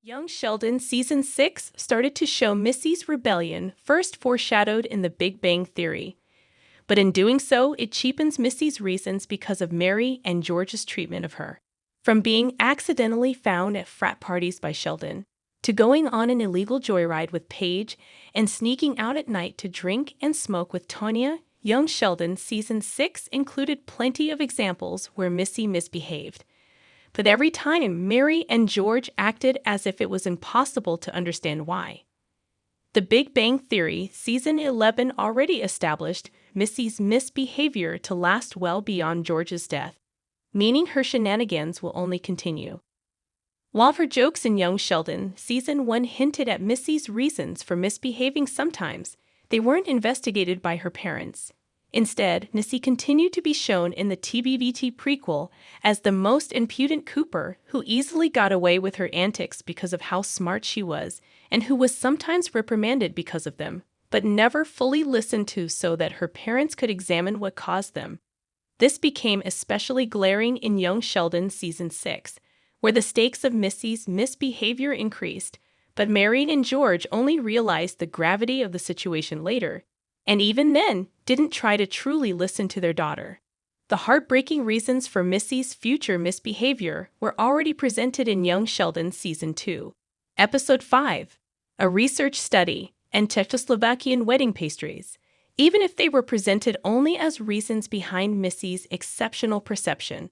Young Sheldon Season 6 started to show Missy's rebellion first foreshadowed in The Big Bang Theory. But in doing so, it cheapens Missy's reasons because of Mary and George's treatment of her. From being accidentally found at frat parties by Sheldon, to going on an illegal joyride with Paige, and sneaking out at night to drink and smoke with Tonya, Young Sheldon Season 6 included plenty of examples where Missy misbehaved. But every time, Mary and George acted as if it was impossible to understand why. The Big Bang Theory Season 11 already established Missy's misbehavior to last well beyond George's death, meaning her shenanigans will only continue. While her jokes in Young Sheldon Season 1 hinted at Missy's reasons for misbehaving sometimes, they weren't investigated by her parents. Instead, Missy continued to be shown in the TBVT prequel as the most impudent Cooper who easily got away with her antics because of how smart she was, and who was sometimes reprimanded because of them, but never fully listened to so that her parents could examine what caused them. This became especially glaring in Young Sheldon Season 6, where the stakes of Missy's misbehavior increased, but Mary and George only realized the gravity of the situation later, and even then didn't try to truly listen to their daughter. The heartbreaking reasons for Missy's future misbehavior were already presented in Young Sheldon Season 2. Episode 5, A Research Study, and Czechoslovakian Wedding Pastries, even if they were presented only as reasons behind Missy's exceptional perception.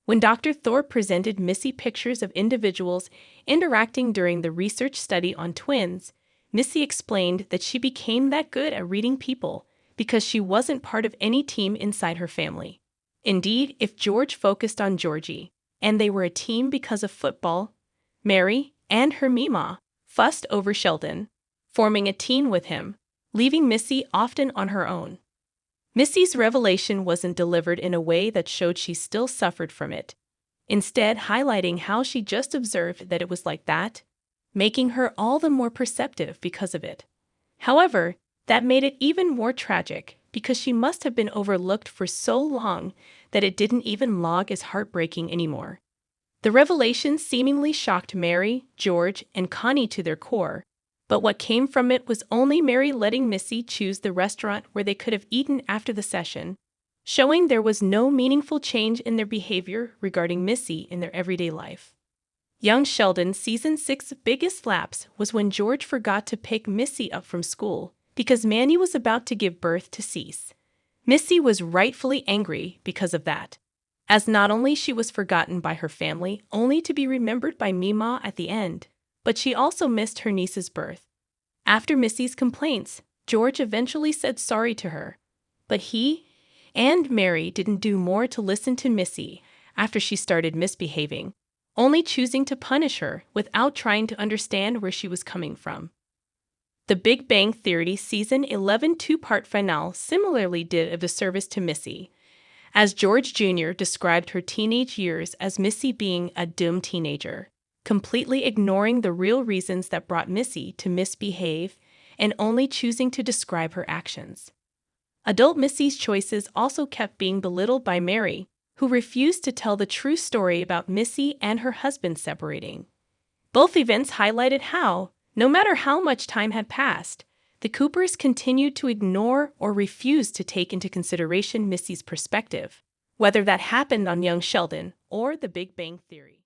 When Dr. Thorpe presented Missy pictures of individuals interacting during the research study on twins, Missy explained that she became that good at reading people because she wasn't part of any team inside her family. Indeed, if George focused on Georgie, and they were a team because of football, Mary and her Mima fussed over Sheldon, forming a team with him, leaving Missy often on her own. Missy's revelation wasn't delivered in a way that showed she still suffered from it, instead highlighting how she just observed that it was like that, making her all the more perceptive because of it. However, that made it even more tragic because she must have been overlooked for so long that it didn't even log as heartbreaking anymore. The revelation seemingly shocked Mary, George, and Connie to their core, but what came from it was only Mary letting Missy choose the restaurant where they could have eaten after the session, showing there was no meaningful change in their behavior regarding Missy in their everyday life. Young Sheldon Season 6's biggest lapse was when George forgot to pick Missy up from school because Manny was about to give birth to Cease. Missy was rightfully angry because of that, as not only she was forgotten by her family only to be remembered by Mima at the end, but she also missed her niece's birth. After Missy's complaints, George eventually said sorry to her, but he and Mary didn't do more to listen to Missy after she started misbehaving, only choosing to punish her without trying to understand where she was coming from. The Big Bang Theory Season 11 two-part finale similarly did a disservice to Missy, as George Jr. described her teenage years as Missy being a dumb teenager, completely ignoring the real reasons that brought Missy to misbehave and only choosing to describe her actions. Adult Missy's choices also kept being belittled by Mary, who refused to tell the true story about Missy and her husband separating. Both events highlighted how, no matter how much time had passed, the Coopers continued to ignore or refuse to take into consideration Missy's perspective, whether that happened on Young Sheldon or The Big Bang Theory.